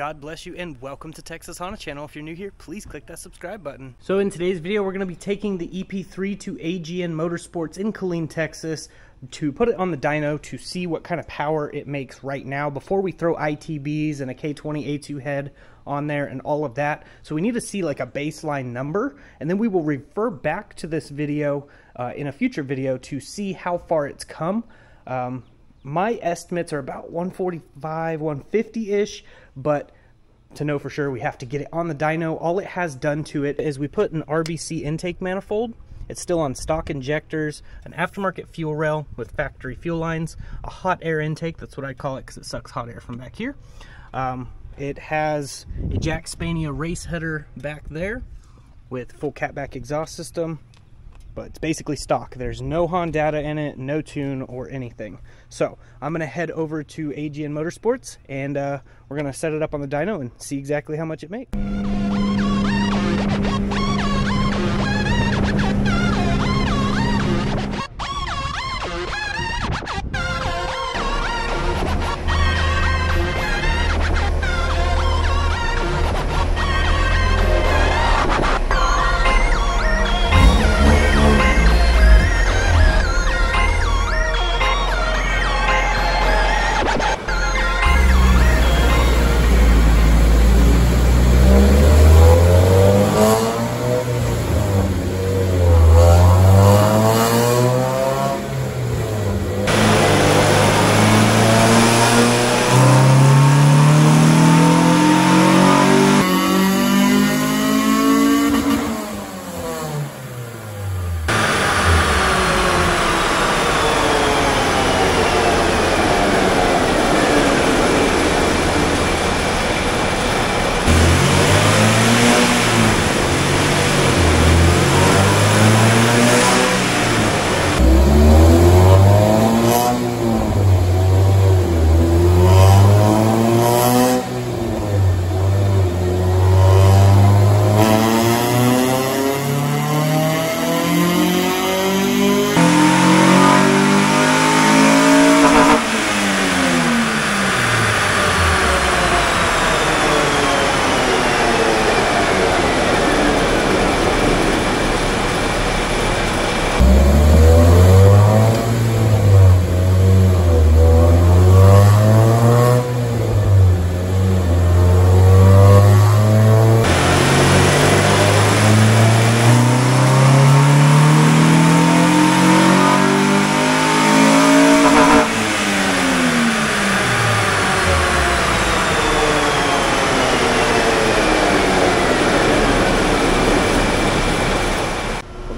God bless you and welcome to Texas Honda Channel. If you're new here, please click that subscribe button. So in today's video, we're going to be taking the EP3 to agnmotorsports in Killeen, Texas to put it on the dyno to see what kind of power it makes right now before we throw ITBs and a K20A3 head on there and all of that. So we need to see like a baseline number, and then we will refer back to this video in a future video to see how far it's come. My estimates are about 145, 150-ish, but to know for sure, we have to get it on the dyno. All it has done to it is we put an RBC intake manifold. It's still on stock injectors, an aftermarket fuel rail with factory fuel lines, a hot air intake, that's what I call it because it sucks hot air from back here. It has a Jack Spania race header back there with full catback exhaust system, but it's basically stock. There's no Hondata in it, no tune or anything. So I'm gonna head over to agnmotorsports and we're gonna set it up on the dyno and see exactly how much it makes.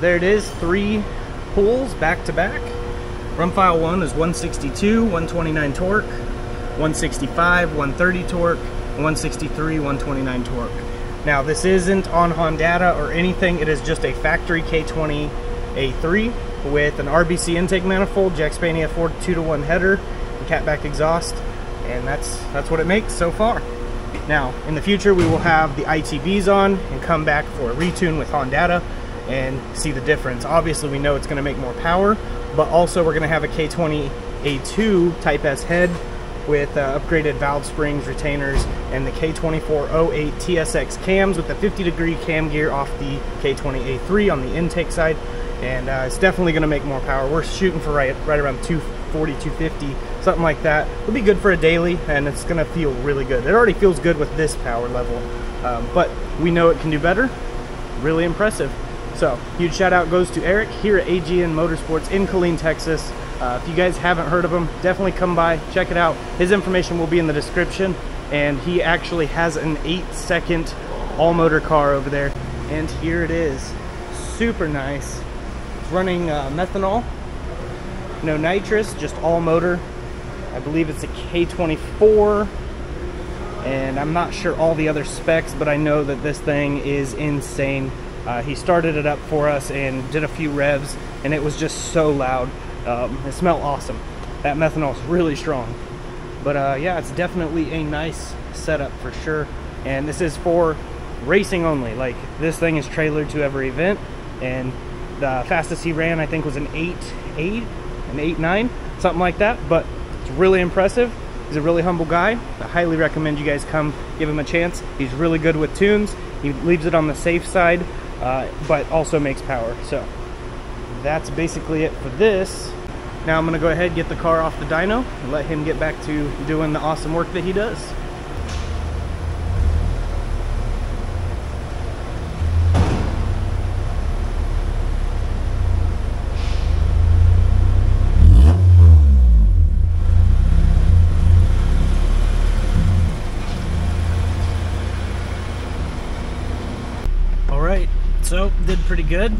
There it is, 3 pulls back to back. Run file 1 is 162, 129 torque, 165, 130 torque, and 163, 129 torque. Now this isn't on Hondata or anything, it is just a factory K20A3 with an RBC intake manifold, Jack Spania 2-to-1 header, and catback exhaust, and that's what it makes so far. Now in the future we will have the ITBs on and come back for a retune with Hondata and see the difference. Obviously we know it's going to make more power, but also we're going to have a K20A2 Type S head with upgraded valve springs, retainers, and the K2408 TSX cams with the 50-degree cam gear off the K20A3 on the intake side, and it's definitely going to make more power. We're shooting for right around 240, 250, something like that. It'll be good for a daily, and it's going to feel really good. It already feels good with this power level, but we know it can do better. Really impressive. So, huge shout out goes to Eric here at agnmotorsports in Killeen, Texas. If you guys haven't heard of him, definitely come by, check it out. His information will be in the description, and he actually has an 8-second all-motor car over there. And here it is. Super nice. It's running methanol, no nitrous, just all-motor. I believe it's a K24, and I'm not sure all the other specs, but I know that this thing is insane. He started it up for us and did a few revs, and it was just so loud. It smelled awesome. That methanol is really strong. But yeah, it's definitely a nice setup for sure. And this is for racing only. Like, this thing is trailered to every event, and the fastest he ran I think was an 8.8, an 8.9, something like that. But it's really impressive. He's a really humble guy. I highly recommend you guys come give him a chance. He's really good with tunes. He leaves it on the safe side, but also makes power. So that's basically it for this. Now I'm gonna go ahead and get the car off the dyno and let him get back to doing the awesome work that he does. All right, so did pretty good.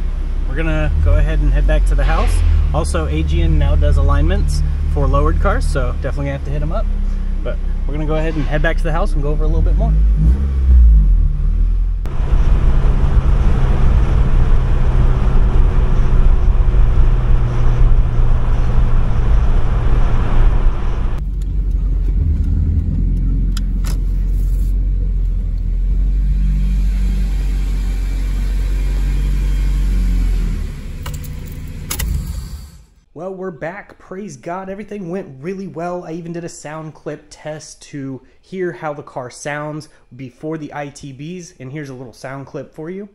We're gonna go ahead and head back to the house. Also, Adrian now does alignments for lowered cars, so definitely gonna have to hit him up. But we're gonna go ahead and head back to the house and go over a little bit more. Well, we're back. Praise God. Everything went really well. I even did a sound clip test to hear how the car sounds before the ITBs, and here's a little sound clip for you.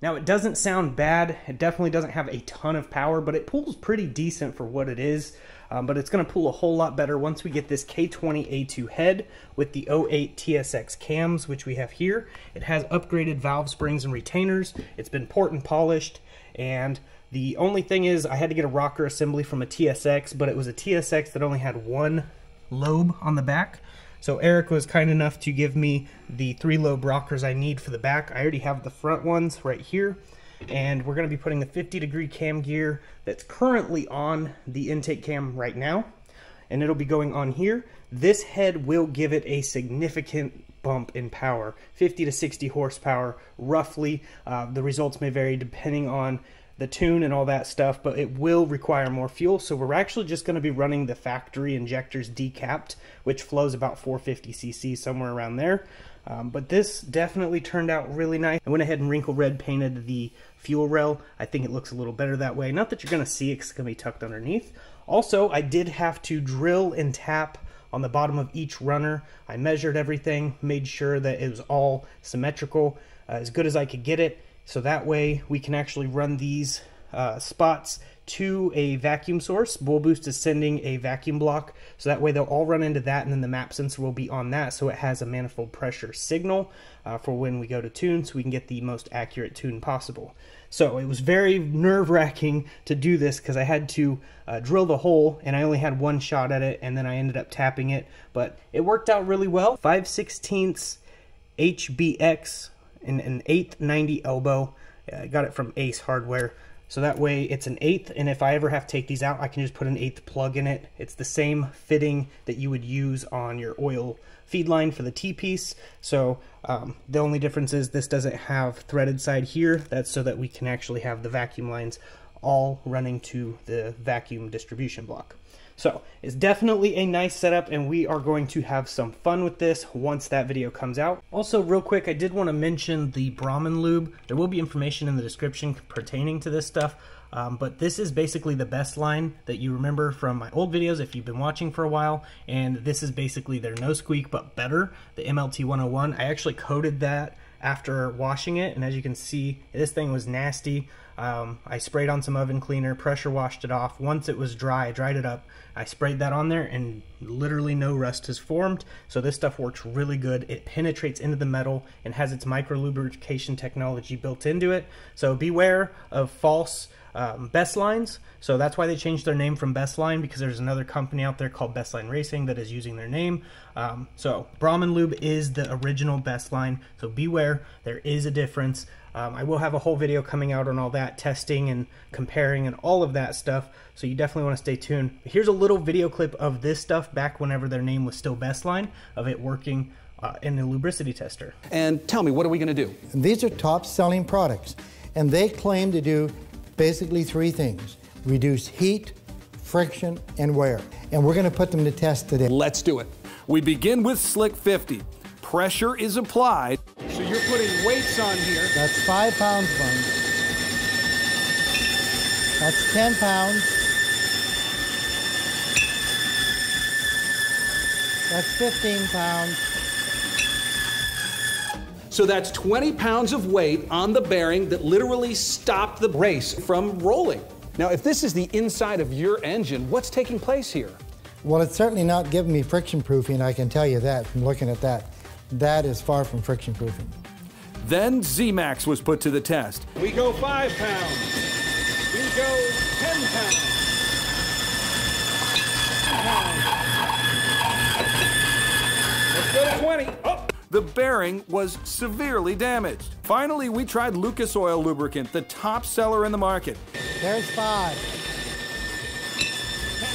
Now it doesn't sound bad, it definitely doesn't have a ton of power, but it pulls pretty decent for what it is, but it's going to pull a whole lot better once we get this K20A3 head with the 08 TSX cams, which we have here. It has upgraded valve springs and retainers, it's been port and polished, and the only thing is I had to get a rocker assembly from a TSX, but it was a TSX that only had one lobe on the back. So Eric was kind enough to give me the 3 lobe rockers I need for the back. I already have the front ones right here, and we're going to be putting the 50-degree cam gear that's currently on the intake cam right now, and it'll be going on here. This head will give it a significant bump in power, 50 to 60 horsepower roughly. The results may vary depending on the tune and all that stuff, but it will require more fuel. So we're actually just going to be running the factory injectors decapped, which flows about 450 cc, somewhere around there. But this definitely turned out really nice. I went ahead and wrinkle red painted the fuel rail. I think it looks a little better that way. Not that you're going to see it because it's going to be tucked underneath. Also, I did have to drill and tap on the bottom of each runner. I measured everything, made sure that it was all symmetrical, as good as I could get it. So that way we can actually run these spots to a vacuum source. Bull Boost is sending a vacuum block, so that way they'll all run into that, and then the map sensor will be on that, so it has a manifold pressure signal for when we go to tune, so we can get the most accurate tune possible. So it was very nerve-wracking to do this because I had to drill the hole, and I only had one shot at it, and then I ended up tapping it, but it worked out really well. 5/16 HBX and an 1/8 90 elbow. I got it from Ace Hardware. So that way it's an 1/8, and if I ever have to take these out, I can just put an 1/8 plug in it. It's the same fitting that you would use on your oil feed line for the T-piece. So the only difference is this doesn't have threaded side here. That's so that we can actually have the vacuum lines all running to the vacuum distribution block. So it's definitely a nice setup, and we are going to have some fun with this once that video comes out. Also, real quick, I did want to mention the Brahman lube. There will be information in the description pertaining to this stuff, but this is basically the Bestline that you remember from my old videos if you've been watching for a while, and this is basically their no squeak but better, the MLT 101. I actually coated that after washing it, and as you can see, this thing was nasty. I sprayed on some oven cleaner, pressure washed it off. Once it was dry, I dried it up. I sprayed that on there, and literally no rust has formed. So this stuff works really good. It penetrates into the metal and has its micro lubrication technology built into it. So beware of false Bestlines. So that's why they changed their name from Bestline, because there's another company out there called Bestline Racing that is using their name. So Brahman lube is the original Bestline, so beware, there is a difference. I will have a whole video coming out on all that, testing and comparing and all of that stuff, so you definitely want to stay tuned. But here's a little video clip of this stuff back whenever their name was still Bestline, of it working in the lubricity tester. And tell me, what are we going to do? These are top selling products, and they claim to do Basically 3 things: reduce heat, friction, and wear. And we're going to put them to test today. Let's do it. We begin with Slick 50. Pressure is applied. So you're putting weights on here. That's 5 pounds, Bun. That's 10 pounds. That's 15 pounds. So that's 20 pounds of weight on the bearing that literally stopped the race from rolling. Now, if this is the inside of your engine, what's taking place here? Well, it's certainly not giving me friction proofing, I can tell you that from looking at that. That is far from friction proofing. Then Z-Max was put to the test. We go 5 pounds. We go 10 pounds. 10 pounds. Let's go to 20. Oh! The bearing was severely damaged. Finally, we tried Lucas Oil lubricant, the top seller in the market. There's 5.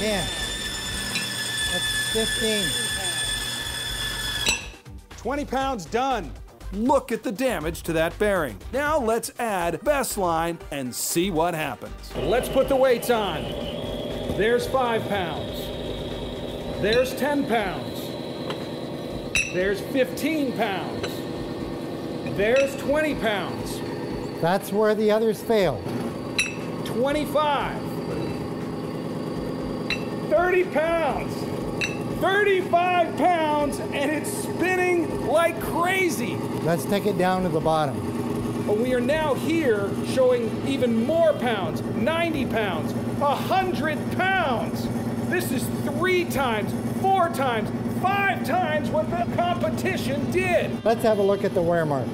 10. That's 15. 20 pounds done. Look at the damage to that bearing. Now let's add Bestline and see what happens. Let's put the weights on. There's 5 pounds. There's 10 pounds. There's 15 pounds. There's 20 pounds. That's where the others failed. 25. 30 pounds. 35 pounds, and it's spinning like crazy. Let's take it down to the bottom. But we are now here showing even more pounds, 90 pounds, 100 pounds. This is 3 times, 4 times, 5 times what the competition did. Let's have a look at the wear mark.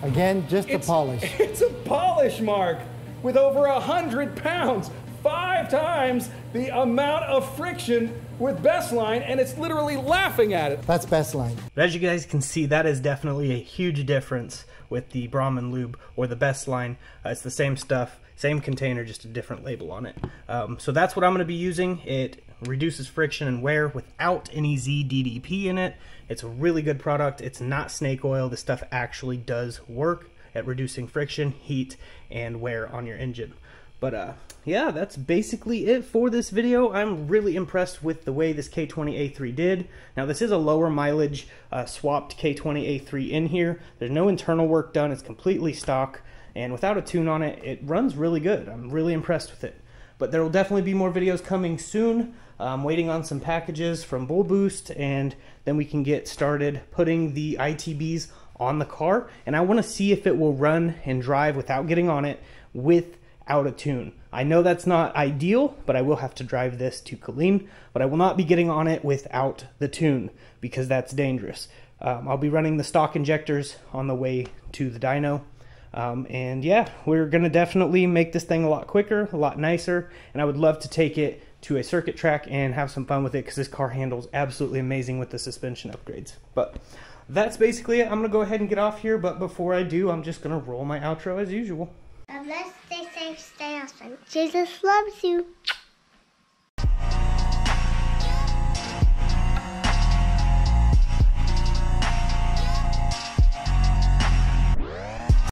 Again, just a polish. It's a polish mark with over 100 pounds, 5 times the amount of friction with Bestline, and it's literally laughing at it. That's Bestline. But as you guys can see, that is definitely a huge difference with the Brahman lube or the Bestline. It's the same stuff, same container, just a different label on it. So that's what I'm going to be using. It reduces friction and wear without any ZDDP in it. It's a really good product. It's not snake oil. This stuff actually does work at reducing friction, heat, and wear on your engine. But yeah, that's basically it for this video. I'm really impressed with the way this K20A3 did. Now this is a lower mileage swapped K20A3 in here. There's no internal work done. It's completely stock, and without a tune on it, it runs really good. I'm really impressed with it. But there will definitely be more videos coming soon. I'm waiting on some packages from Bull Boost, and then we can get started putting the ITBs on the car. And I want to see if it will run and drive without getting on it without a tune. I know that's not ideal, but I will have to drive this to Killeen, but I will not be getting on it without the tune because that's dangerous. I'll be running the stock injectors on the way to the dyno. And yeah, we're going to definitely make this thing a lot quicker, a lot nicer, and I would love to take it to a circuit track and have some fun with it because this car handles absolutely amazing with the suspension upgrades. But that's basically it. I'm going to go ahead and get off here, but before I do, I'm just going to roll my outro as usual. Let's stay safe, stay awesome. Jesus loves you.